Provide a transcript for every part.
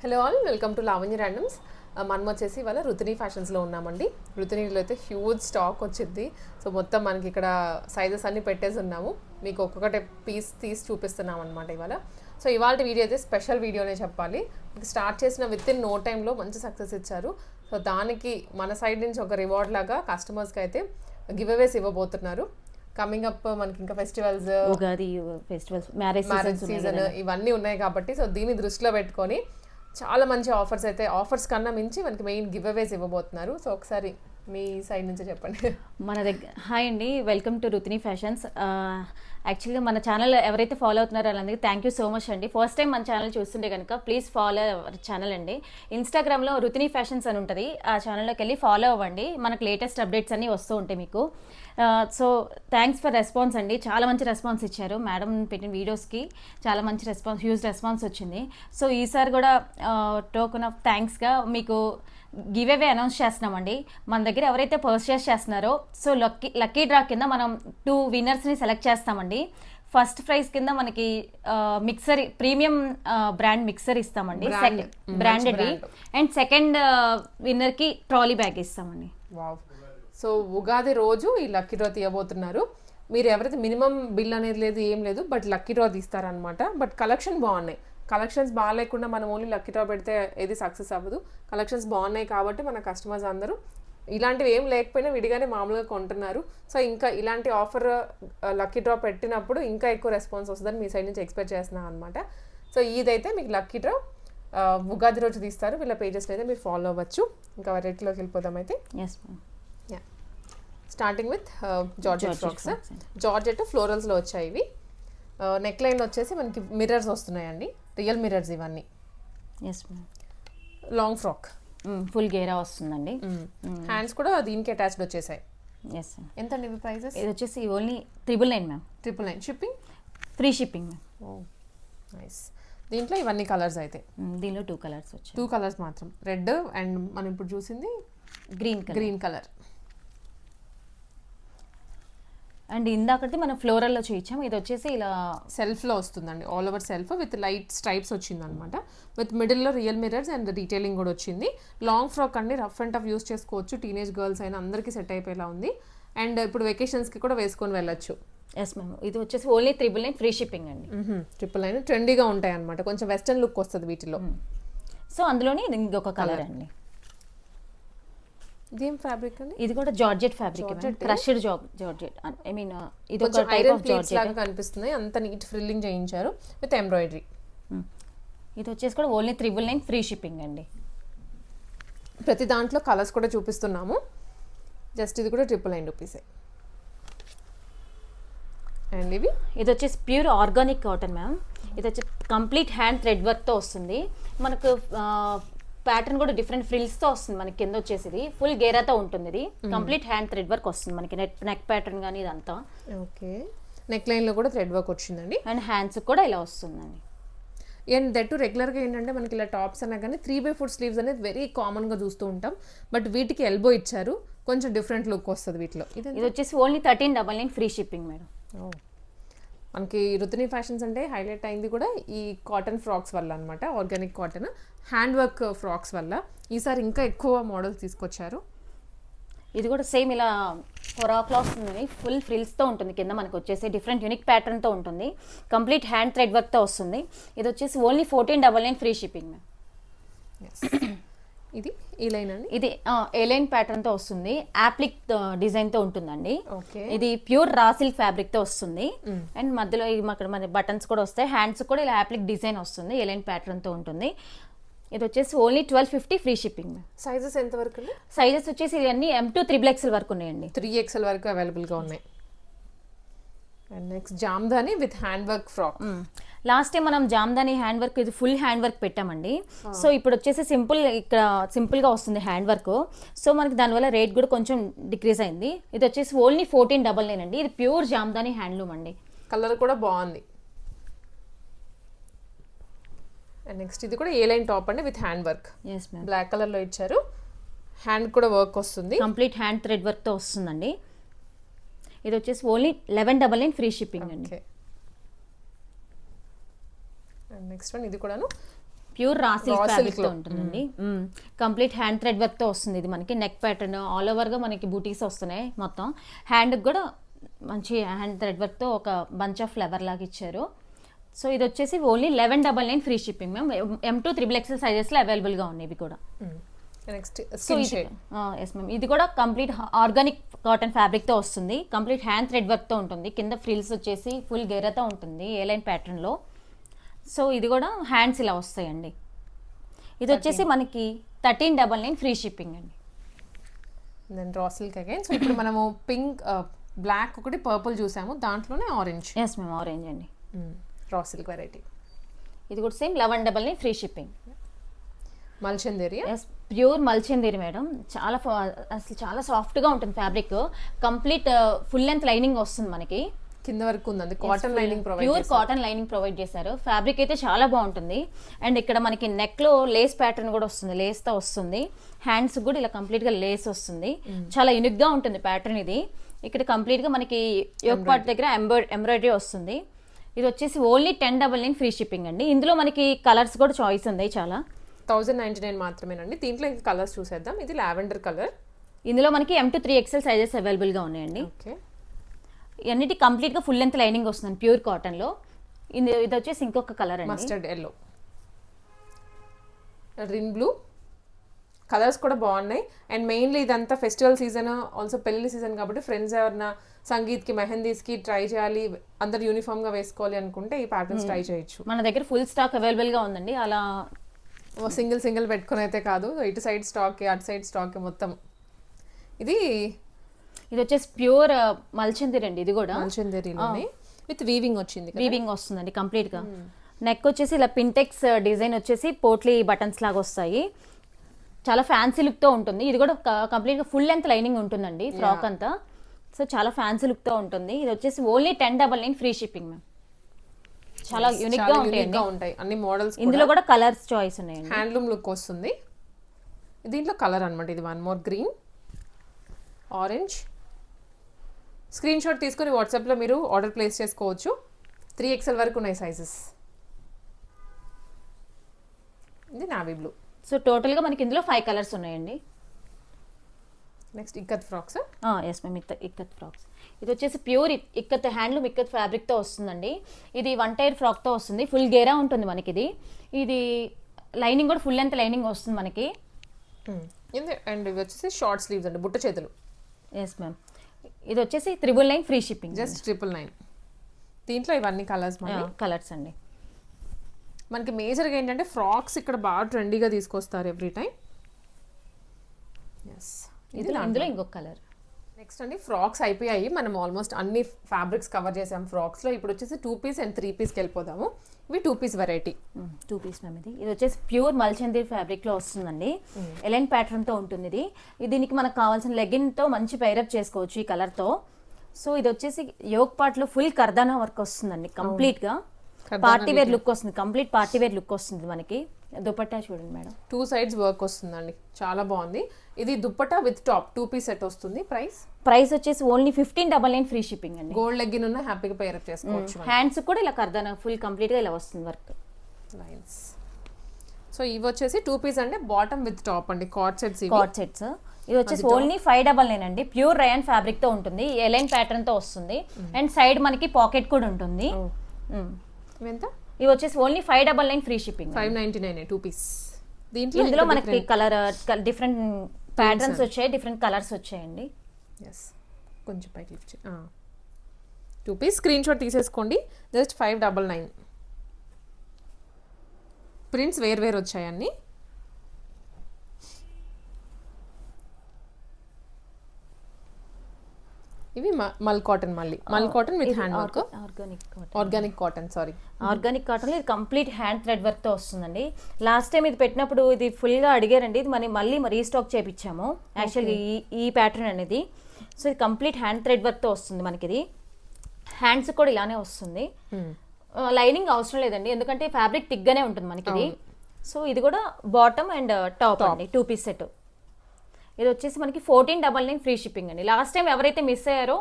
Hello all, welcome to Lavanya randoms. మనం వచ్చేసి ఇవాళ రుతిని ఫ్యాషన్స్లో ఉన్నామండి. రుతినిలో అయితే హ్యూజ్ స్టాక్ వచ్చింది. సో మొత్తం మనకి ఇక్కడ సైజెస్ అన్నీ పెట్టేసి ఉన్నాము. మీకు ఒక్కొక్కటి పీస్ తీసి చూపిస్తున్నాం అనమాట ఇవాళ. సో ఇవాళ వీడియో అయితే స్పెషల్ వీడియోనే చెప్పాలి. మీకు స్టార్ట్ చేసిన విత్ ఇన్ నో టైంలో మంచి సక్సెస్ ఇచ్చారు. సో దానికి మన సైడ్ నుంచి ఒక రివార్డ్ లాగా కస్టమర్స్కి అయితే గివ్ అవేస్ ఇవ్వబోతున్నారు. కమింగ్ అప్ మనకి ఇంకా festivals, Ugadi festivals, marriage season ఇవన్నీ ఉన్నాయి కాబట్టి సో దీన్ని దృష్టిలో పెట్టుకొని చాలా మంచి ఆఫర్స్ అయితే, ఆఫర్స్ కన్నా మించి మనకి మెయిన్ గివ్ అవేస్ ఇవ్వబోతున్నారు. సో ఒకసారి మీ సైడ్ నుంచి చెప్పండి. మన దగ్గర హాయ్ అండి, వెల్కమ్ టు రుతిని ఫ్యాషన్స్. యాక్చువల్గా మన ఛానల్ ఎవరైతే ఫాలో అవుతున్నారో వాళ్ళందరికీ థ్యాంక్ యూ సో మచ్ అండి. ఫస్ట్ టైం మన ఛానల్ చూస్తుంటే కనుక ప్లీజ్ ఫాలో అవర్ ఛానల్ అండి. ఇన్స్టాగ్రామ్లో రుతిని ఫ్యాషన్స్ అని ఉంటుంది, ఆ ఛానల్లోకి వెళ్ళి ఫాలో అవ్వండి. మనకు లేటెస్ట్ అప్డేట్స్ అన్నీ వస్తూ ఉంటాయి మీకు. సో థ్యాంక్స్ ఫర్ రెస్పాన్స్ అండి, చాలా మంచి రెస్పాన్స్ ఇచ్చారు. మేడం పెట్టిన వీడియోస్కి చాలా మంచి రెస్పాన్స్, హ్యూజ్ రెస్పాన్స్ వచ్చింది. సో ఈసారి కూడా టోకెన్ ఆఫ్ థ్యాంక్స్గా మీకు గివ్ అవే అనౌన్స్ చేస్తున్నామండి. మన దగ్గర ఎవరైతే పర్చేస్ చేస్తున్నారో సో లక్కీ డ్రా కింద మనం 2 విన్నర్స్ని సెలెక్ట్ చేస్తామండి. ఫస్ట్ ప్రైజ్ కింద మనకి మిక్సర్, ప్రీమియం బ్రాండ్ మిక్సర్ ఇస్తామండి, బ్రాండెడ్. అండ్ సెకండ్ విన్నర్కి ట్రాలీ బ్యాగ్ ఇస్తామండి. వావ్. సో ఉగాది రోజు ఈ లక్కీ డ్రా తీయబోతున్నారు. మీరు ఎవరైతే మినిమం బిల్ అనేది లేదు, ఏం లేదు, బట్ లక్కీ డ్రా తీస్తారనమాట. బట్ కలెక్షన్ బాగున్నాయి. కలెక్షన్స్ బాగాలేకుండా మనం ఓన్లీ లక్కీ డ్రా పెడితే ఏది సక్సెస్ అవ్వదు. కలెక్షన్స్ బాగున్నాయి కాబట్టి మన కస్టమర్స్ అందరూ ఇలాంటివి ఏం లేకపోయినా విడిగానే మామూలుగా కొంటున్నారు. సో ఇంకా ఇలాంటి ఆఫర్ లక్కీ డ్రా పెట్టినప్పుడు ఇంకా ఎక్కువ రెస్పాన్స్ వస్తుందని మీ సైడ్ నుంచి ఎక్స్పెక్ట్ చేస్తున్నాను అనమాట. సో ఇదైతే మీకు లక్కీ డ్రా ఉగాది రోజు తీస్తారు. వీళ్ళ పేజెస్లో అయితే మీరు ఫాలో అవ్వచ్చు. ఇంకా రేట్లోకి వెళ్ళిపోదాం అయితే. Yes ma'am. Starting with georgette frocks. Georgette ఫ్లోరల్స్లో వచ్చాయి ఇవి. నెక్ లైన్ వచ్చేసి మనకి మిర్రర్స్ వస్తున్నాయండి, రియల్ మిర్రర్స్ ఇవన్నీ. Yes ma'am. Long frock, full గేరా వస్తుందండి. హ్యాండ్స్ కూడా దీనికి అటాచ్డ్ వచ్చేసాయి. Yes ma'am. ఎంత అండి ఇవి ప్రైజెస్? ఇది వచ్చేసి only 999 ma'am. 999. Shipping free shipping ma'am. Oh nice. దీంట్లో ఇవన్నీ కలర్స్ అయితే, దీనిలో 2 కలర్స్ వచ్చాయి. 2 కలర్స్ మాత్రం, రెడ్ అండ్ మనం ఇప్పుడు చూసింది గ్రీన్ కలర్. అండ్ ఇందాకటి మనం ఫ్లోరల్లో చేయించాం. ఇది వచ్చేసి ఇలా సెల్ఫ్లో వస్తుందండి, all over self with light stripes వచ్చింది అనమాట. విత్ మిడిల్లో రియల్ మిర్రర్స్ అండ్ డీటెయిలింగ్ కూడా వచ్చింది. లాంగ్ ఫ్రాక్ అండి, రఫ్ అండ్ టఫ్ యూస్ చేసుకోవచ్చు. టీనేజ్ గర్ల్స్ అయినా అందరికీ సెట్ అయిపోయేలా ఉంది. అండ్ ఇప్పుడు వెకేషన్స్కి కూడా వేసుకొని వెళ్ళొచ్చు. Yes ma'am. ఇది వచ్చేసి ఓన్లీ 999 ఫ్రీ షిప్పింగ్ అండి. 999 ట్రెండీగా ఉంటాయి అనమాట, కొంచెం వెస్టర్న్ లుక్ వస్తుంది వీటిలో. సో అందులోనే ఇది ఇంకొక కలర్ అండి. ఇదేం ఫ్యాబ్రిక్ అండి? ఇది కూడా georgette fabric, crushed georgette. I mean ఇది ఒక టైప్ ఐరన్ ఆఫ్ ప్లేట్స్ లాగా జార్జెట్. కనిపిస్తుంది. అంత నీట్ ఫ్రిల్లింగ్ చేయించారు విత్ ఎంబ్రాయిడరీ. ఇది వచ్చేసి కూడా ఓన్లీ 999 ఫ్రీ షిప్పింగ్ అండి. ప్రతి దాంట్లో కలర్స్ కూడా చూపిస్తున్నాము. జస్ట్ ఇది కూడా 999 రూపీసే. అండ్ ఇది వచ్చేసి ప్యూర్ ఆర్గానిక్ కాటన్ మ్యామ్. ఇది వచ్చి కంప్లీట్ హ్యాండ్ థ్రెడ్ వర్క్తో వస్తుంది. మనకు ప్యాటర్న్ కూడా డిఫరెంట్ ఫ్రిల్స్తో వస్తుంది. మనకి కింద వచ్చేసి ఫుల్ గేరాతో ఉంటుంది. ఇది కంప్లీట్ హ్యాండ్ థ్రెడ్ వర్క్ వస్తుంది మనకి, నెక్ ప్యాటర్న్ కానీ ఇదంతా. ఓకే. నెక్ లైన్లో కూడా థ్రెడ్ వర్క్ వచ్చిందండి. అండ్ హ్యాండ్స్ కూడా ఇలా వస్తుందండి. అండ్ దట్ రెగ్యులర్గా ఏంటంటే మనకి ఇలా టాప్స్ అన్నా కానీ 3/4 స్లీవ్స్ అనేది వెరీ కామన్గా చూస్తూ ఉంటాం. బట్ వీటికి ఎల్బో ఇచ్చారు, కొంచెం డిఫరెంట్ లుక్ వస్తుంది వీటిలో. ఇది వచ్చేసి ఓన్లీ 1399 ఫ్రీ షిప్పింగ్ మేడం. మనకి రుతిని ఫ్యాషన్స్ అంటే హైలైట్ అయింది కూడా ఈ కాటన్ ఫ్రాక్స్ వల్ల అనమాట. Organic cotton hand work frocks వల్ల ఈసారి ఇంకా ఎక్కువ మోడల్స్ తీసుకొచ్చారు. ఇది కూడా సేమ్ ఇలా పొరాక్లో వస్తుంది, ఫుల్ ఫ్రిల్స్తో ఉంటుంది. కింద మనకు వచ్చేసి డిఫరెంట్ యూనిక్ ప్యాటర్న్తో ఉంటుంది. కంప్లీట్ హ్యాండ్ థ్రెడ్ వర్క్తో వస్తుంది. ఇది వచ్చేసి ఓన్లీ 1499 ఫ్రీ షిప్పింగ్ మ్యామ్. ఇది ఈ లైన్ అండి. ఇది ఏ లైన్ ప్యాటర్న్తో వస్తుంది, యాప్లిక్ డిజైన్తో ఉంటుందండి. ఓకే. ఇది ప్యూర్ రా సిల్క్ ఫ్యాబ్రిక్తో వస్తుంది. అండ్ మధ్యలో అక్కడ మన బటన్స్ కూడా వస్తాయి. హ్యాండ్స్ కూడా ఇలా యాప్లిక్ డిజైన్ వస్తుంది, ఏ లైన్ ప్యాటర్న్తో ఉంటుంది. ఇది వచ్చేసి ఓన్లీ 1250 ఫ్రీ షిప్పింగ్. సైజెస్ ఎంత వరకు అండి? సైజెస్ వచ్చేసి ఇవన్నీ M2 XXL వరకు ఉన్నాయండి. 3XL వరకు అవైలబుల్గా ఉన్నాయి. And next Jamdani with hand work frock. Last time మనం జామ్దాని హ్యాండ్ వర్క్, ఇది ఫుల్ హ్యాండ్ వర్క్ పెట్టామండి. సో ఇప్పుడు వచ్చేసి ఇక్కడ సింపుల్గా వస్తుంది హ్యాండ్ వర్క్. సో మనకి దానివల్ల రేట్ కూడా కొంచెం డిక్రీజ్ అయింది. ఇది వచ్చేసి ఓన్లీ 1499 అండి. ఇది ప్యూర్ జామ్దాని హ్యాండ్లూమ్ అండి. కలర్ కూడా బాగుంది. అండ్ నెక్స్ట్ ఇది కూడా ఏ లైన్ టాప్ అండి with hand work. Yes ma'am. Black కలర్లో ఇచ్చారు, హ్యాండ్ కూడా వర్క్ వస్తుంది. కంప్లీట్ హ్యాండ్ థ్రెడ్ వర్క్తో వస్తుందండి. ఇది వచ్చేసి ఓన్లీ 1199 ఫ్రీ షిప్పింగ్ అండి. అండ్ నెక్స్ట్ వన్ ఇది కూడాను pure raw silk Raw fabric silk తో లో. ఉంటుందండి. కంప్లీట్ హ్యాండ్ థ్రెడ్ వర్క్ తో వస్తుంది ఇది మనకి. నెక్ ప్యాటర్న్ ఆల్ ఓవర్ గా మనకి బూటీస్ వస్తున్నాయి మొత్తం. హ్యాండ్ కూడా మంచి హ్యాండ్ థ్రెడ్ వర్క్ తో ఒక బంచ్ ఆఫ్ ఫ్లవర్ లాగా ఇచ్చారు. సో ఇది వచ్చేసి only 1199 free shipping ma'am. M2 XXL sizes లో అవైలబుల్ గా ఉన్నాయి ఇవి కూడా. నెక్స్ట్ సో స్కిన్ ఇది షేడ్. ఎస్ మ్యామ్, ఇది కూడా కంప్లీట్ ఆర్గానిక్ కాటన్ ఫ్యాబ్రిక్ తో వస్తుంది. కంప్లీట్ హ్యాండ్ థ్రెడ్ వర్క్ తో ఉంటుంది. కింద ఫ్రిల్స్ వచ్చేసి ఫుల్ గెరతో ఉంటుంది ఏ లైన్ ప్యాటర్న్ లో. సో ఇది కూడా హ్యాండ్స్ ఇలా వస్తాయండి. ఇది వచ్చేసి మనకి 1399 ఫ్రీ షిప్పింగ్ అండి. Then raw silk again. So ఇప్పుడు మనము పింక్, బ్లాక్ ఒకటి, పర్పుల్ చూసాము, దాంట్లోనే ఆరెంజ్. ఎస్ మ్యామ్, ఆరెంజ్ అండి. Raw silk variety. ఇది కూడా సేమ్ 1199 ఫ్రీ షిప్పింగ్. మల్చందేరియా. ఎస్, ప్యూర్ మల్చిందిరి మేడం. చాలా అసలు చాలా సాఫ్ట్గా ఉంటుంది fabric. Complete full length lining వస్తుంది మనకి. కింద వరకు ఉందండి, cotton lining provide pure cotton lining provide చేశారు. ఫ్యాబ్రిక్ అయితే చాలా బాగుంటుంది. అండ్ ఇక్కడ మనకి నెక్ లో లేస్ ప్యాటర్న్ కూడా వస్తుంది, లేస్ తో వస్తుంది. హ్యాండ్స్ కూడా ఇలా కంప్లీట్ గా లేస్ వస్తుంది. చాలా యూనిక్ గా ఉంటుంది ప్యాటర్న్ ఇది. ఇక్కడ కంప్లీట్ గా మనకి యోక్ పార్ట్ దగ్గర ఎంబ్రాయిడరీ వస్తుంది. ఇది వచ్చేసి ఓన్లీ 1099 ఫ్రీ షిప్పింగ్ అండి. ఇందులో మనకి కలర్స్ కూడా చాయిస్ ఉంది చాలా. 1099 మాత్రమేనండి. దీంట్లో ఇంకా కలర్స్ చూసేద్దాం. ఇది లావెండర్ కలర్. ఇందులో మనకి M2 3XL సైజెస్ అవైలబుల్ గా ఉన్నాయండి. ఓకే. ఇవన్నిటి కంప్లీట్ గా ఫుల్ లెంత్ లైనింగ్ వస్తుంది ప్యూర్ కాటన్ లో. ఇది వచ్చేసి ఇంకొక కలర్ అండి, mustard yellow, Rin blue. Colours కూడా బాగున్నాయి. అండ్ మెయిన్లీ ఇదంతా ఫెస్టివల్ సీజన్, ఆల్సో పెళ్లి సీజన్ కాబట్టి ఫ్రెండ్స్ ఎవరైనా సంగీత్కి, మెహందీస్కి ట్రై చేయాలి, అందరు యూనిఫామ్ గా వేసుకోవాలి అనుకుంటే ఈ ప్యాటర్న్స్ ట్రై చేయొచ్చు. మన దగ్గర ఫుల్ స్టాక్ అవైలబుల్ గా ఉందండి. అలా సింగిల్ పెట్టుకుని అయితే కాదు, ఇటు సైడ్ స్టాక్, అటు సైడ్ స్టాక్ మొత్తం. ఇది వచ్చేసి ప్యూర్ మల్చందిరి అండి. ఇది కూడా మల్చందేరిలోనే విత్ వీవింగ్ వచ్చింది, వీవింగ్ వస్తుందండి కంప్లీట్ గా. నెక్ వచ్చేసి ఇలా పింటెక్స్ డిజైన్ వచ్చేసి పోట్లీ బటన్స్ లాగా వస్తాయి. చాలా ఫ్యాన్సీ లుక్ తో ఉంటుంది. ఇది కూడా కంప్లీట్ గా ఫుల్ లెంత్ లైనింగ్ ఉంటుందండి ఫ్రాక్ అంతా. సో చాలా ఫ్యాన్సీ లుక్ తో ఉంటుంది. ఇది వచ్చేసి ఓన్లీ 1099 ఫ్రీ షిప్పింగ్ మ్యామ్. చాలా యూనిక్ గా ఉంటాయి అన్ని మోడల్స్. ఇందులో కూడా కలర్స్ చాయిస్ ఉన్నాయండి. హ్యాండ్లూమ్ లుక్ వస్తుంది. దీంట్లో కలర్ అన్నమాట. ఇది one more green, orange. Screen shot తీసుకొని వాట్సాప్లో మీరు ఆర్డర్ ప్లేస్ చేసుకోవచ్చు. 3XL వరకు ఉన్నాయి సైజెస్. ఇది నావీ బ్లూ. సో టోటల్ గా మనకి ఇందులో 5 కలర్స్ ఉన్నాయండి. Next ikat frocks. Yes ma'am, ikat frocks. ఇది వచ్చేసి pure ikat handloom ikat fabric తో వస్తుందండి. ఇది 1 టైర్ ఫ్రాక్ తో వస్తుంది. ఫుల్ గేరా ఉంటుంది మనకి. ఇది లైనింగ్ కూడా ఫుల్ లెంత్ లైనింగ్ వస్తుంది మనకి. అండ్ ఇవి వచ్చేసి షార్ట్ స్లీవ్స్ అండి, బుట్ట చేతులు. Yes ma'am. ఇది వచ్చేసి 999 ఫ్రీ షిప్పింగ్. జస్ట్ 999. దీంట్లో ఇవన్నీ కలర్స్ కలర్స్ అండి. మనకి మేజర్గా ఏంటంటే ఫ్రాక్స్ ఇక్కడ బాగా ట్రెండీగా తీసుకొస్తారు ఎవ్రీ టైం. ఎస్, ఇందులో ఇంకొక కలర్. నెక్స్ట్ అండి ఫ్రాక్స్ అయిపోయాయి. మనం ఆల్మోస్ట్ అన్ని ఫ్యాబ్రిక్స్ కవర్ చేసాం ఫ్రాక్స్లో. ఇప్పుడు వచ్చేసి 2 పీస్ అండ్ 3 పీస్కి వెళ్ళిపోదాము. ఇవి 2 పీస్ వెరైటీ. 2 piece ma'am. ఇది వచ్చేసి ప్యూర్ మల్చందిరి ఫ్యాబ్రిక్ లో వస్తుందండి. ఎలైన్ ప్యాటర్న్ తో ఉంటుంది ఇది. దీనికి మనకు కావాల్సిన లెగిన్ తో మంచి పైరప్ చేసుకోవచ్చు ఈ కలర్ తో. సో ఇది వచ్చేసి యోక్ పార్ట్ లో ఫుల్ కర్దానా వర్క్ వస్తుందండి కంప్లీట్ గా. పార్టీ వేర్ లుక్ వస్తుంది, కంప్లీట్ పార్టీ వేర్ లుక్ వస్తుంది మనకి. దుపట్టా చూడండి మేడం, 2 sides వర్క్ వస్తుందండి, చాలా బాగుంది. ఇది dupatta with top 2 piece set వస్తుంది. ప్రైస్ వచ్చేసి ఓన్లీ 1599 ఫ్రీ షిప్పింగ్ అండి. గోల్డ్ లెగ్గిన్ ఉన్న హ్యాపీగా పేరప్ చేసుకోవచ్చు. హ్యాండ్స్ కూడా ఇలా కర్దానా ఫుల్ కంప్లీట్ గా ఇలా వస్తుంది వర్క్. లైన్స్. సో ఇవి వచ్చేసి 2 పీస్ అంటే బాటమ్ విత్ టాప్ అండి, కార్డ్ సెట్స్. ఇది వచ్చేసి ఓన్లీ 599 అండి. ప్యూర్ రయాన్ ఫ్యాబ్రిక్ తో ఉంటుంది, ఎలైన్ ప్యాటర్న్ తో వస్తుంది. అండ్ సైడ్ మనకి పాకెట్ కూడా ఉంటుంది. ఎంత? ఇవి వచ్చేసి ఓన్లీ 599 ఫ్రీ షిప్పింగ్. 599 2 పీస్. ఇందులో మనకి కలర్ డిఫరెంట్ ప్యాటర్న్స్ వచ్చాయి, డిఫరెంట్ కలర్స్ వచ్చాయండి. ఎస్, కొంచెం పైకి లిఫ్ట్ 2 పీస్ స్క్రీన్ షాట్ తీసేసుకోండి. జస్ట్ 599. ప్రింట్స్ వేరు వచ్చాయి అన్ని. ఇవి మల్ కాటన్, మల్ cotton with hand work. Organic cotton. ఇది కంప్లీట్ హ్యాండ్ థ్రెడ్ వర్క్ తో వస్తుందండి. లాస్ట్ టైం ఇది పెట్టినప్పుడు ఇది ఫుల్ గా అడిగారండి. ఇది మళ్ళీ రీస్టాక్ చేపించాము యాక్చువల్గా ఈ ప్యాటర్న్ అనేది. సో ఇది కంప్లీట్ హ్యాండ్ థ్రెడ్ వర్క్ తో వస్తుంది మనకి. ఇది హ్యాండ్స్ కూడా ఇలానే వస్తుంది. లైనింగ్ అవసరం లేదండి, ఎందుకంటే ఫ్యాబ్రిక్ థిక్గానే ఉంటుంది మనకి ఇది. సో ఇది కూడా బాటమ్ అండ్ టాప్ అండి, 2 పీస్ సెట్. ఇది వచ్చేసి మనకి 1499 ఫ్రీ షిప్పింగ్ అండి. లాస్ట్ టైం ఎవరైతే మిస్ అయ్యారో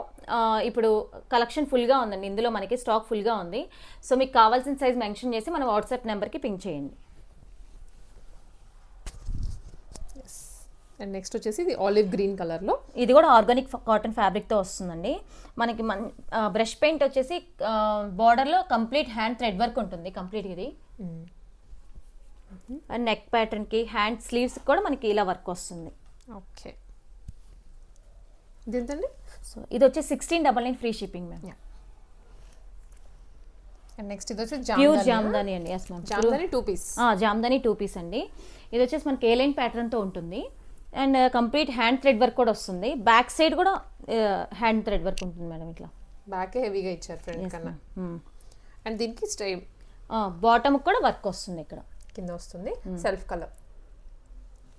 ఇప్పుడు కలెక్షన్ ఫుల్గా ఉందండి. ఇందులో మనకి స్టాక్ ఫుల్గా ఉంది. సో మీకు కావాల్సిన సైజ్ మెన్షన్ చేసి మన వాట్సాప్ నెంబర్కి పింక్ చేయండి. అండ్ నెక్స్ట్ వచ్చేసి ఇది ఆలివ్ గ్రీన్ కలర్లో. ఇది కూడా ఆర్గానిక్ కాటన్ ఫ్యాబ్రిక్తో వస్తుందండి. మనకి బ్రష్ పెయింట్ వచ్చేసి బార్డర్లో కంప్లీట్ హ్యాండ్ థ్రెడ్ వర్క్ ఉంటుంది కంప్లీట్ ఇది. అండ్ నెక్ ప్యాటర్న్కి హ్యాండ్ స్లీవ్స్ కూడా మనకి ఇలా వర్క్ వస్తుంది. ఓకే, ఇది ఎంతండి? సో ఇది వచ్చి 1699 free shipping ma'am. And next ఇది వచ్చి ప్యూర్ జామ్దాని అండి. Yes ma'am, Jamdani 2 piece. Jamdani 2 piece అండి. ఇది వచ్చేసి మనకి ఏ లైన్ ప్యాటర్న్తో ఉంటుంది and complete hand thread work కూడా వస్తుంది. బ్యాక్ సైడ్ కూడా హ్యాండ్ థ్రెడ్ వర్క్ ఉంటుంది మేడం. ఇట్లా బ్యాక్ హెవీగా ఇచ్చారు ఫ్రంట్ కన్నా. అండ్ దీనికి స్టైల్ బాటమ్ కూడా వర్క్ వస్తుంది, ఇక్కడ కింద వస్తుంది సెల్ఫ్ కలర్.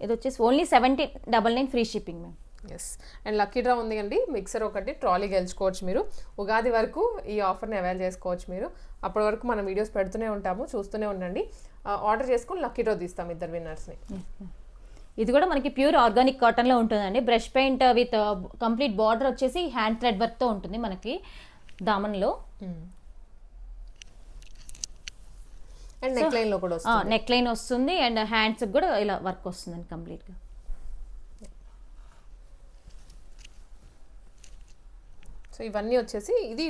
ఇది వచ్చేసి only 7099 free shipping ma'am. Yes. And lucky draw ఉంది అండి, మిక్సర్ ఒకటి, ట్రాలీ గెలుచుకోవచ్చు మీరు. ఉగాది వరకు ఈ ఆఫర్ని అవైల్ చేసుకోవచ్చు మీరు. అప్పటి వరకు మనం వీడియోస్ పెడుతూనే ఉంటాము, చూస్తూనే ఉండండి. ఆర్డర్ చేసుకుని లక్కీ డ్రా తీస్తాం 2 విన్నర్స్ని. ఇది కూడా మనకి ప్యూర్ ఆర్గానిక్ కాటన్లో ఉంటుందండి. Brush paint with complete border వచ్చేసి హ్యాండ్ థ్రెడ్ వర్క్తో ఉంటుంది మనకి దామన్లో. అండ్ నెక్ లైన్లో కూడా వస్తుంది. నెక్ లైన్ వస్తుంది అండ్ హ్యాండ్స్కి కూడా ఇలా వర్క్ వస్తుందండి కంప్లీట్గా. సో ఇవన్నీ వచ్చేసి ఇది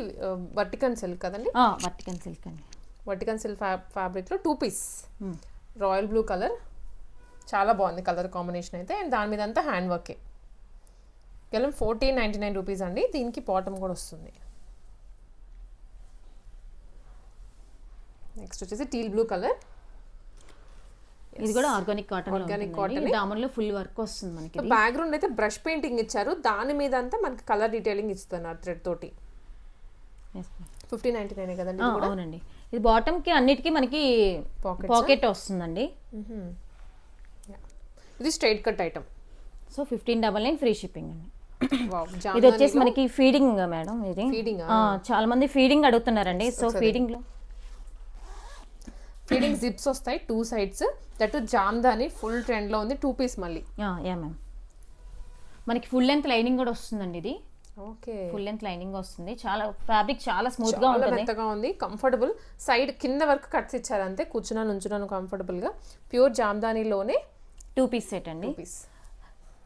వర్టికన్ సిల్క్ కదండి? వర్టికన్ సిల్క్ అండి. వర్టికన్ సిల్క్ ఫ్యాబ్రిక్లో 2 పీస్ రాయల్ బ్లూ కలర్. చాలా బాగుంది కలర్ కాంబినేషన్ అయితే. అండ్ దాని మీద అంతా హ్యాండ్ వర్కే. కేవలం 1499 రూపీస్ అండి. దీనికి బాటమ్ కూడా వస్తుంది. నెక్స్ట్ వచ్చేసి టీల్ బ్లూ కలర్. ఇది కూడా ఆర్గానిక్ కాటన్. Organic cotton. దామన్లో ఫుల్ వర్క్ వస్తుంది మనకి. బ్యాక్గ్రౌండ్ అయితే బ్రష్ పెయింటింగ్ ఇచ్చారు, దాని మీద అంతా మనకి కలర్ డీటెయిలింగ్ ఇస్తున్నారు థ్రెడ్ తోటి. 1599 కదండి? అవునండి. ఇది బాటమ్ కి అన్నిటికీ మనకి పాకెట్ వస్తుందండి. ఇది straight cut item. So 1599 free shipping అండి. ఇది వచ్చేసి మనకి ఫీడింగ్ మేడం. ఇది ఫీడింగ్. చాలా మంది ఫీడింగ్ అడుగుతున్నారండి. సో ఫీడింగ్ జిప్స్ వస్తాయి 2 sides. That Jamdani full trend లో ఉంది. 2 పీస్ మళ్ళీ. Yeah ma'am. మనకి ఫుల్ లెంత్ లైనింగ్ కూడా వస్తుందండి. ఇది ఓకే, ఫుల్ లెంత్ లైనింగ్ వస్తుంది. చాలా ఫ్యాబ్రిక్ చాలా స్మూత్ గా ఉంటుంది, మెత్తగా ఉంది, కంఫర్టబుల్. సైడ్ కింద వరకు కట్స్ ఇచ్చారు అంతే, నుంచున్నాను కంఫర్టబుల్ గా. ప్యూర్ జామ్దానిలోనే 2 పీస్ సెట్ అండి. 2 పీస్.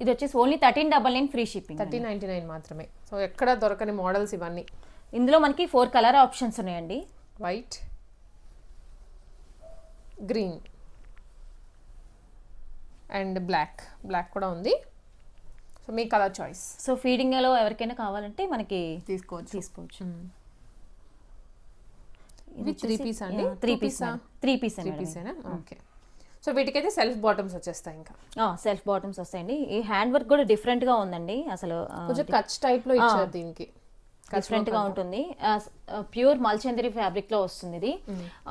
ఇది వచ్చేసి ఓన్లీ 1399 ఫ్రీ షిప్పింగ్. 1399 మాత్రమే. సో ఎక్కడ దొరకని మోడల్స్ ఇవన్నీ. ఇందులో మనకి 4 కలర్ ఆప్షన్స్ ఉన్నాయండి. వైట్, గ్రీన్ అండ్ బ్లాక్ కూడా ఉంది. సో మీ కలర్ చాయిస్. సో ఫీడింగ్లో ఎవరికైనా కావాలంటే మనకి తీసుకోవచ్చు. ఇది 3 పీస్ అండి? 3 పీస్. ఓకే. సో వీటికైతే సెల్ఫ్ బాటమ్స్ వచ్చేస్తాయి. ఇంకా సెల్ఫ్ బాటమ్స్ వస్తాయండి. ఈ హ్యాండ్ వర్క్ కూడా డిఫరెంట్ గా ఉందండి. అసలు కొంచెం కచ్ టైప్ లో ఇచ్చారు, దీనికి డిఫరెంట్ గా ఉంటుంది. ప్యూర్ మల్చందరి ఫ్యాబ్రిక్ లో వస్తుంది ఇది.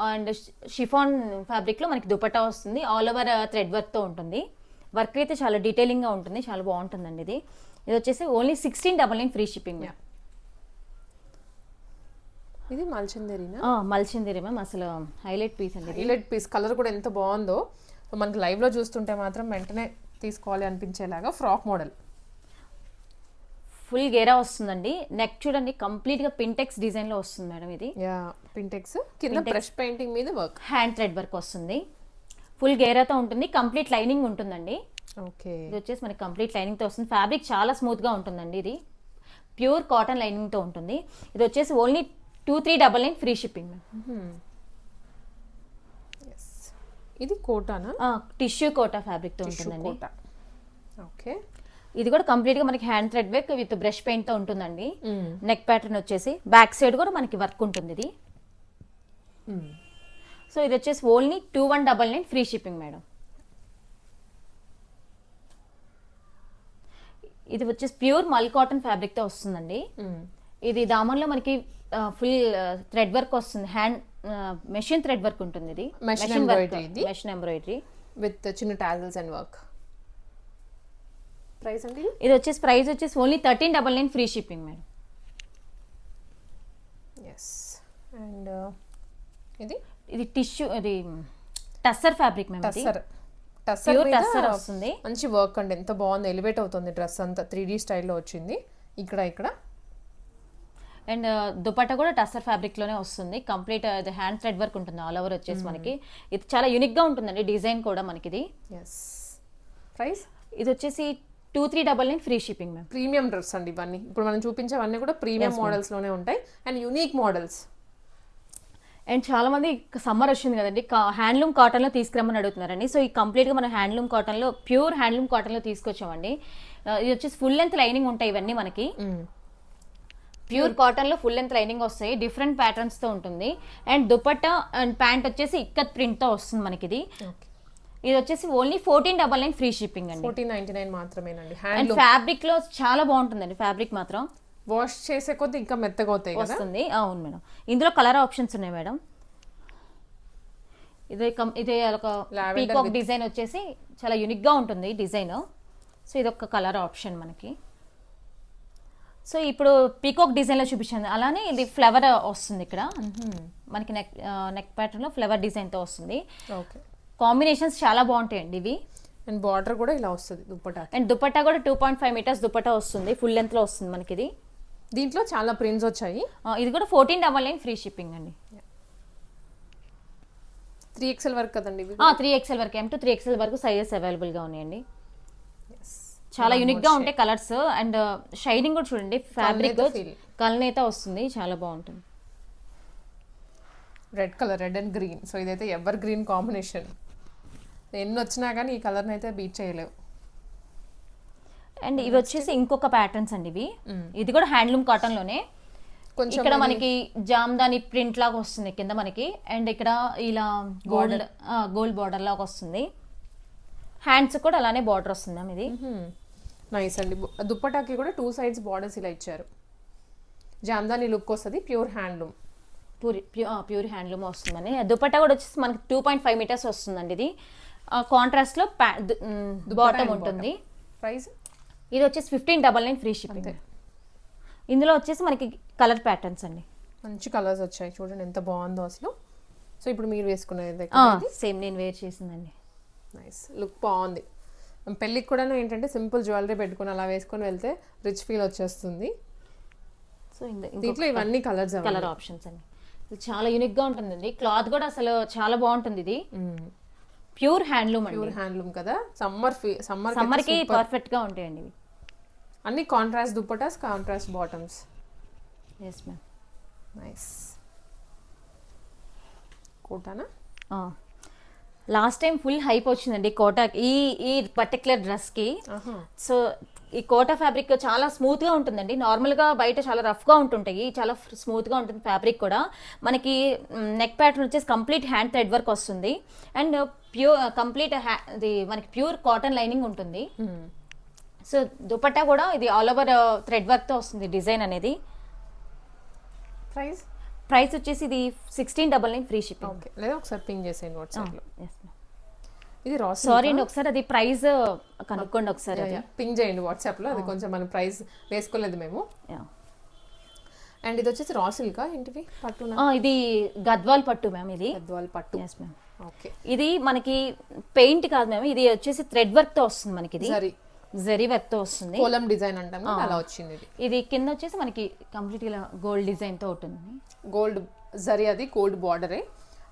అండ్ షిఫాన్ ఫ్యాబ్రిక్ లో మనకి దుపట్టా వస్తుంది. ఆల్ ఓవర్ థ్రెడ్ వర్క్ తో ఉంటుంది. వర్క్ అయితే చాలా డీటెయిలింగ్ గా ఉంటుంది, చాలా బాగుంటుందండి. ఇది వచ్చేసి ఓన్లీ 1699 ఫ్రీ షిప్పింగ్. ఇది మల్చందరినా? మల్చందరి మ్యామ్. అసలు హైలైట్ పీస్ అండి. Highlight piece. కలర్ కూడా ఎంత బాగుందో. మనకి లైవ్ లో చూస్తుంటే మాత్రం వెంటనే తీసుకోవాలి అనిపించేలాగా ఫ్రాక్ మోడల్. ఫుల్ గేరా వస్తుందండి. నెక్ చూడండి కంప్లీట్ గా పింటెక్స్ డిజైన్ లో వస్తుంది మేడం. ఇది పింటెక్స్ కింద బ్రష్ పెయింటింగ్ మీద వర్క్, హ్యాండ్ థ్రెడ్ వర్క్ వస్తుంది. ఫుల్ గేరాతో ఉంటుంది. కంప్లీట్ లైనింగ్ ఉంటుందండి. ఓకే. ఇది వచ్చేసి మనకి కంప్లీట్ లైనింగ్ తో వస్తుంది. ఫ్యాబ్రిక్ చాలా స్మూత్ గా ఉంటుందండి. ఇది ప్యూర్ కాటన్ లైనింగ్ తో ఉంటుంది. ఇది వచ్చేసి ఓన్లీ 2399 ఫ్రీ షిప్పింగ్. ఇది కోటానా? టిష్యూ కోటా ఫ్యాబ్రిక్ తో ఉంటుందండి. ఓకే. ఇది కూడా కంప్లీట్ గా మనకి hand thread work with brush paint తో ఉంటుందండి. నెక్ ప్యాటర్న్ వచ్చేసి బ్యాక్ సైడ్ కూడా మనకి వర్క్ ఉంటుంది. ఇది సో ఇది వచ్చేసి ఓన్లీ 2199 ఫ్రీ షిప్పింగ్ మేడం. ఇది వచ్చేసి ప్యూర్ మల్ కాటన్ ఫ్యాబ్రిక్ తో వస్తుందండి. ఇది దామన్లో మనకి ఫుల్ థ్రెడ్ వర్క్ వస్తుంది. హ్యాండ్ మెషిన్ థ్రెడ్ వర్క్ ఉంటుంది. ఇది మెషిన్ ఎంబ్రాయిడరీ విత్ చిన్న టాజల్స్ అండ్ వర్క్. ప్రైస్ అండి? ఇది వచ్చేసి ప్రైస్ వచ్చేసి only 1399 free shipping madam. And ఇది టిష్యూ, ఇది టస్సర్ ఫ్యాబ్రిక్ మేడం. టస్సర్ వస్తుంది. మంచి వర్క్ అండి, ఎంత బాగుంది. ఎలివేట్ అవుతుంది డ్రెస్ అంతా. 3D స్టైల్లో వచ్చింది ఇక్కడ. అండ్ దుపట్టా కూడా టస్సర్ ఫ్యాబ్రిక్ లోనే వస్తుంది. కంప్లీట్ హ్యాండ్ థ్రెడ్ వర్క్ ఉంటుంది ఆల్ ఓవర్ వచ్చేసి మనకి. ఇది చాలా యూనిక్ గా ఉంటుందండి డిజైన్ కూడా మనకి. ఇది ఇది వచ్చేసి 2399 free shipping ma'am. Premium dress అండి ఇవన్నీ. ఇప్పుడు మనం చూపించేవన్నీ కూడా ప్రీమియం మోడల్స్ లోనే ఉంటాయి అండ్ యూనిక్ మోడల్స్. అండ్ చాలా మంది సమ్మర్ వచ్చింది కదండి, హ్యాండ్లూమ్ కాటన్లో తీసుకురమ్మని అడుగుతున్నారండి. సో ఈ కంప్లీట్గా మనం హ్యాండ్లూమ్ కాటన్లో, ప్యూర్ హ్యాండ్లూమ్ కాటన్లో తీసుకొచ్చామండి. ఇది వచ్చేసి ఫుల్ లెంత్ లైనింగ్ ఉంటాయి ఇవన్నీ మనకి. ప్యూర్ కాటన్లో ఫుల్ లెంత్ లైనింగ్ వస్తాయి, డిఫరెంట్ ప్యాటర్న్స్తో ఉంటుంది. అండ్ దుపట్టా అండ్ ప్యాంట్ వచ్చేసి ఇక్కత్ ప్రింట్తో వస్తుంది మనకి ఇది. ఇది వచ్చేసి ఓన్లీ 1499 ఫ్రీ షిప్పింగ్ అండి. 1499 మాత్రమేనండి. అండ్ ఫ్యాబ్రిక్ లో చాలా బాగుంటుందండి, ఫ్యాబ్రిక్ మాత్రం వాష్ చేసే కొద్ది ఇంకా మెత్తగా అవుతాయి కదా. వస్తుంది. అవును మేడం. ఇందులో కలర్ ఆప్షన్స్ ఉన్నాయి మేడం. ఇదే ఒక పీకాక్ డిజైన్ వచ్చేసి చాలా యూనిక్ గా ఉంటుంది డిజైన్. సో ఇది ఒక కలర్ ఆప్షన్ మనకి. సో ఇప్పుడు పీకాక్ డిజైన్ లో చూపించాను, అలానే ఇది ఫ్లవర్ వస్తుంది ఇక్కడ మనకి. నెక్ ప్యాటర్న్ లో ఫ్లవర్ డిజైన్ తో వస్తుంది. ఓకే, కాంబినేషన్స్ చాలా బాగుంటాయండి ఇవి. అండ్ బార్డర్ కూడా ఇలా వస్తుంది దుపట్టా. అండ్ దుపట్టా కూడా 2.5 మీటర్స్ దుపట్టా వస్తుంది, ఫుల్ లెంత్ లో వస్తుంది మనకి ఇది. దీంట్లో చాలా ప్రింట్స్ వచ్చాయి. ఇది కూడా 1499 ఫ్రీ షిప్పింగ్ అండి. 3XL వరకు కదండి ఇవి. 3XL వరకు, M to 3XL వరకు సైజెస్ అవైలబుల్ గా ఉన్నాయండి. చాలా యూనిక్ గా ఉంటాయి కలర్స్. అండ్ షైనింగ్ కూడా చూడండి, ఫ్యాబ్రిక్ కలనేత వస్తుంది, చాలా బాగుంటుంది. Red colour, red and green. So ఇదైతే ఎవర్ గ్రీన్ కాంబినేషన్. ఎన్ని వచ్చినా కానీ ఈ కలర్ని అయితే బీట్ చేయలేవు. అండ్ ఇవి వచ్చేసి ఇంకొక ప్యాటర్న్స్ అండి ఇవి. ఇది కూడా హ్యాండ్లూమ్ కాటన్ లోనే. కొంచెం ఇక్కడ మనకి జామ్దాని ప్రింట్ లాగా వస్తుంది కింద మనకి. అండ్ ఇక్కడ ఇలా గోల్డ్ బార్డర్ లాగా వస్తుంది. హ్యాండ్స్ కూడా అలానే బార్డర్ వస్తుంది ఇది. నైస్ అండి. దుప్పటాకి కూడా 2 సైడ్స్ బార్డర్స్ ఇలా ఇచ్చారు. జామ్దాని లుక్ వస్తుంది, ప్యూర్ హ్యాండ్లూమ్. ప్యూర్ హ్యాండ్లూమ్ వస్తుందని. దుపట్టా కూడా వచ్చేసి మనకి 2.5 మీటర్స్ వస్తుందండి ఇది. కాంట్రాస్ట్ లో బాటమ్ ఉంటుంది. ప్రైస్ ఇది వచ్చేసి 1599 ఫ్రీ షిప్పింగ్. ఇందులో వచ్చేసి మనకి కలర్ ప్యాటర్న్స్ అండి, మంచి కలర్స్ వచ్చాయి. చూడండి ఎంత బాగుందో అసలు. సో ఇప్పుడు మీరు వేసుకునేది సేమ్ నేను వేర్ చేసిందండి. నైస్ లుక్ బాగుంది. పెళ్ళికి కూడా ఏంటంటే సింపుల్ జ్యువెలరీ పెట్టుకుని అలా వేసుకొని వెళ్తే రిచ్ ఫీల్ వచ్చేస్తుంది. సో దీంట్లో ఇవన్నీ కలర్స్, కలర్ ఆప్షన్స్ అండి. ఇది చాలా యూనిక్ గా ఉంటుందండి. క్లాత్ కూడా అసలు చాలా బాగుంటుంది. ఇది ప్యూర్ హ్యాండ్లూమ్ అండి. ప్యూర్ హ్యాండ్లూమ్ కదా. సమ్మర్ కి పర్ఫెక్ట్ గా ఉంటాయండి ఇవి. అన్ని contrast dupattas, contrast bottoms. yes ma'am. Nice. కోటానా లాస్ట్ టైం ఫుల్ హైప్ వచ్చిందండి కోటా ఈ పర్టికులర్ డ్రెస్ కి. సో ఈ కోటా ఫ్యాబ్రిక్ చాలా స్మూత్ గా ఉంటుందండి. నార్మల్ గా బయట చాలా రఫ్ గా ఉంటుంటాయి, చాలా స్మూత్ గా ఉంటుంది ఫ్యాబ్రిక్ కూడా. మనకి నెక్ ప్యాటర్న్ వచ్చేసి కంప్లీట్ హ్యాండ్ థ్రెడ్ వర్క్ వస్తుంది. అండ్ కంప్లీట్ మనకి ప్యూర్ కాటన్ లైనింగ్ ఉంటుంది. సో దుపట్టా కూడా ఇది ఆల్ ఓవర్ థ్రెడ్ వర్క్ తో వస్తుంది డిజైన్ అనేది. ప్రైస్ వచ్చేసి ఇది 1699 ఫ్రీ షిప్పింగ్. ఓకే, లేదా ఒకసారి పింగ్ చేసేయండి వాట్సాప్ లో. ఇది సారీ అండి, ఒకసారి అది ప్రైస్ కనుక్కోండి ఒకసారి. పింగ్ చేయండి వాట్సాప్ లో. అది కొంచెం మనం ప్రైస్ వేసుకోలేదు మేము. అండ్ ఇది వచ్చేసి రా సిల్కా ఏంటివి పట్టు? ఇది గద్వాల్ పట్టు మ్యామ్. ఇది గద్వాల్ పట్టు. Yes ma'am. ఓకే, ఇది మనకి పెయింట్ కాదు మ్యామ్, ఇది వచ్చేసి థ్రెడ్ వర్క్ తో వస్తుంది మనకి. ఇది జరీ వర్క్ తో వస్తుంది, కోలం డిజైన్ అంటాం అలా వచ్చింది. ఇది కింద వచ్చేసి మనకి కంప్లీట్ గా గోల్డ్ డిజైన్ తో ఉంటుంది. గోల్డ్ జరీ, అది గోల్డ్ బార్డరే.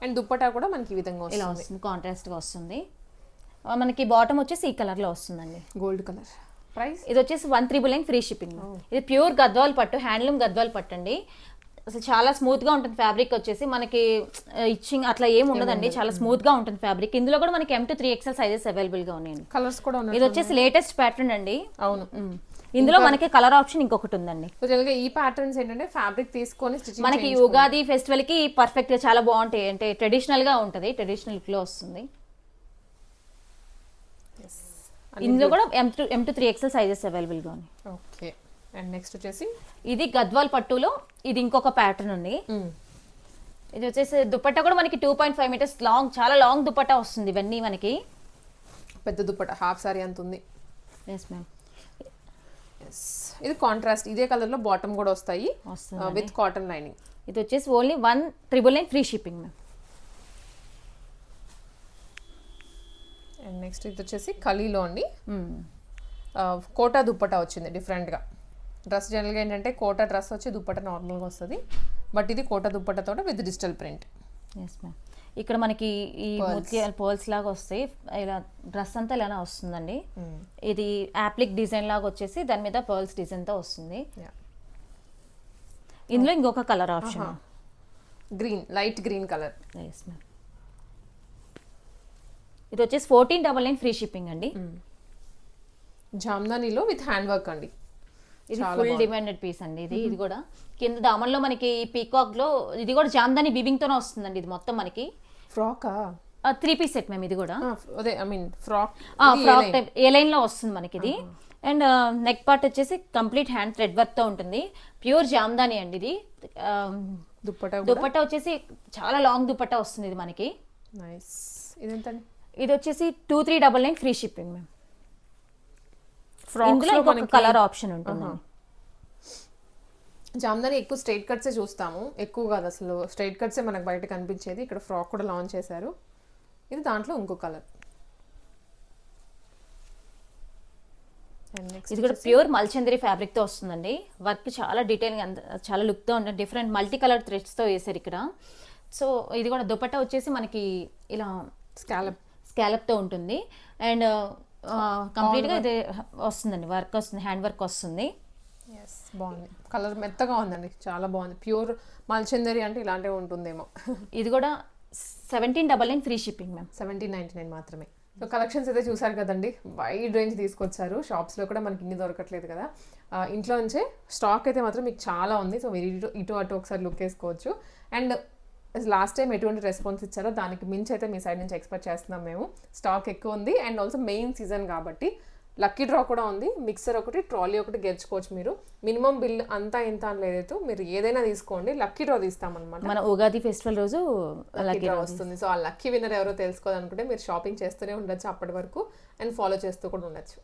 అండ్ దుపట్టా కూడా మనకి ఈ విధంగా ఇలా వస్తుంది, కాంట్రాస్ట్ గా వస్తుంది. మనకి బాటమ్ వచ్చేసి ఈ కలర్ లో వస్తుందండి, గోల్డ్ కలర్. ప్రైస్ ఇది వచ్చేసి 1399 ఫ్రీ షిప్పింగ్. ఇది ప్యూర్ గద్వాల్ పట్టు, హ్యాండ్లూమ్ గద్వాల్ పట్టు అండి. అసలు చాలా స్మూత్ గా ఉంటుంది ఫ్యాబ్రిక్ వచ్చేసి. మనకి ఇచ్చింగ్ అట్లా ఏం ఉండదండి, చాలా స్మూత్ గా ఉంటుంది ఫ్యాబ్రిక్. ఇందులో కూడా మనకి M to 3XL sizes available గా ఉన్నాయండి. కలర్స్ కూడా ఉన్నాయి. ఇది వచ్చేసి లేటెస్ట్ ప్యాటర్న్ అండి. అవును, ఇందులో మనకి కలర్ ఆప్షన్ ఇంకొకటి ఉందండి. ఈ ప్యాటర్న్స్ ఏంటంటే ఫ్యాబ్రిక్ తీసుకొని మనకి ఉగాది ఫెస్టివల్ కి పర్ఫెక్ట్ గా చాలా బాగుంటాయి. అంటే ట్రెడిషనల్ గా ఉంటది, ట్రెడిషనల్ లుక్ లో వస్తుంది. ఇందులో కూడా M to 3XL sizes available గా ఉన్నాయి. ఓకే, అండ్ నెక్స్ట్ వచ్చేసి ఇది గద్వాల్ పట్టులో ఇది ఇంకొక ప్యాటర్న్ ఉంది. ఇది వచ్చేసి దుపట్టా కూడా మనకి 2.5 మీటర్స్ లాంగ్, చాలా లాంగ్ దుపట్టా వస్తుంది. ఇవన్నీ మనకి పెద్ద దుపట్టా, హాఫ్ సారీ అంత ఉంది. Yes ma'am. ఇది కాంట్రాస్ట్, ఇదే కలర్ లో బాటమ్ కూడా వస్తాయి విత్ కాటన్ లైనింగ్. ఇది వచ్చేసి only 1999 free shipping ma'am. And next ఇది వచ్చేసి కలీలో అండి. కోటా దుప్పటా వచ్చింది డిఫరెంట్గా. డ్రెస్ జనరల్గా ఏంటంటే కోటా డ్రెస్ వచ్చి దుప్పటా నార్మల్గా వస్తుంది, బట్ ఇది కోటా దుప్పటాతో with digital print. Yes ma'am. ఇక్కడ మనకి ఈ ముత్యాల పర్ల్స్ లాగా వస్తాయి, ఇలా డ్రెస్ అంతా ఇలా వస్తుందండి. ఇది యాప్లిక్ డిజైన్ లాగా వచ్చేసి దాని మీద పర్ల్స్ డిజైన్ తో వస్తుంది. ఇందులో ఇంకొక colour option green, light green colour. ఇది వచ్చేసి 1499 ఫ్రీ షిప్పింగ్ అండి. జామ్దానిలో విత్ హ్యాండ్ వర్క్ అండి. ఇది ఫుల్ డిమాండెడ్ పీస్ అండి. ఇది కూడా కింద దామన్లో మనకి పీకాక్ లో ఇది కూడా జామ్దాని వీవింగ్ తోనే వస్తుందండి. ఇది మొత్తం మనకి ఫ్రాకా 3 పీస్ సెట్ మేము. ఇది కూడా అదే I mean frock type A line లో వస్తుంది మనకి ఇది. అండ్ నెక్ పార్ట్ వచ్చేసి కంప్లీట్ హ్యాండ్ థ్రెడ్ వర్క్ తో ఉంటుంది. ప్యూర్ జామ్దాని అండి ఇది. దుపట్టా వచ్చేసి చాలా లాంగ్ దుపట్టా వస్తుంది ఇది మనకి. నైస్. ఇదేంటండి? ఇది వచ్చేసి 2399 ఫ్రీ షిప్పింగ్ మ్యామ్. ఇందులో ఇంకొక కలర్ ఆప్షన్ ఉంటుంది. జామ్దాని ఎక్కువ స్ట్రైట్ కట్సే చూస్తాము, ఎక్కువ కాదు అసలు. స్ట్రైట్ కట్సే మనకు బయట కనిపించేది. ఇక్కడ ఫ్రాక్ కూడా లాంచ్ చేశారు. ఇది దాంట్లో ఇంకో కలర్. ఇది కూడా ప్యూర్ మల్చందరి ఫ్యాబ్రిక్ తో వస్తుందండి. వర్క్ చాలా డీటెయిల్ గా చాలా లుక్ తో ఉంటుంది. డిఫరెంట్ మల్టీ కలర్ థ్రెడ్స్ తో వేసారు ఇక్కడ. సో ఇది కూడా దుపట్టా వచ్చేసి మనకి ఇలా స్కాలప్ తో ఉంటుంది. అండ్ కంప్లీట్ గా ఇది వస్తుందండి, వర్క్ వస్తుంది, హ్యాండ్ వర్క్ వస్తుంది. బాగుంది. కలర్ మెత్తగా ఉందండి, చాలా బాగుంది. ప్యూర్ మల్చందరి అంటే ఇలాంటివి ఉంటుందేమో. ఇది కూడా 1799 ఫ్రీ షిప్పింగ్ మ్యామ్. 1799 మాత్రమే. సో కలెక్షన్స్ అయితే చూసారు కదండి, వైడ్ రేంజ్ తీసుకొచ్చారు. షాప్స్లో కూడా మనకి ఇన్ని దొరకట్లేదు కదా. ఇంట్లో నుంచే స్టాక్ అయితే మాత్రం మీకు చాలా ఉంది. సో మీరు ఇటు అటు ఒకసారి లుక్ వేసుకోవచ్చు. అండ్ లాస్ట్ టైం ఎటువంటి రెస్పాన్స్ ఇచ్చారో దానికి మించి అయితే మీ సైడ్ నుంచి ఎక్స్పెక్ట్ చేస్తున్నాం మేము. స్టాక్ ఎక్కువ ఉంది. అండ్ ఆల్సో మెయిన్ సీజన్ కాబట్టి లక్కీ డ్రా కూడా ఉంది. మిక్సర్ ఒకటి, ట్రాలీ ఒకటి గెలుచుకోవచ్చు మీరు. మినిమం బిల్ అంతా ఇంత అని లేదు, మీరు ఏదైనా తీసుకోండి. లక్కీ డ్రా తీస్తామన్నమాట. మన ఉగాది ఫెస్టివల్ రోజు లక్కీ డ్రా వస్తుంది. సో ఆ లక్కీ విన్నర్ ఎవరో తెలుసుకోవాలనుకుంటే మీరు షాపింగ్ చేస్తూనే ఉండొచ్చు అప్పటి వరకు, అండ్ ఫాలో చేస్తూ కూడా ఉండొచ్చు.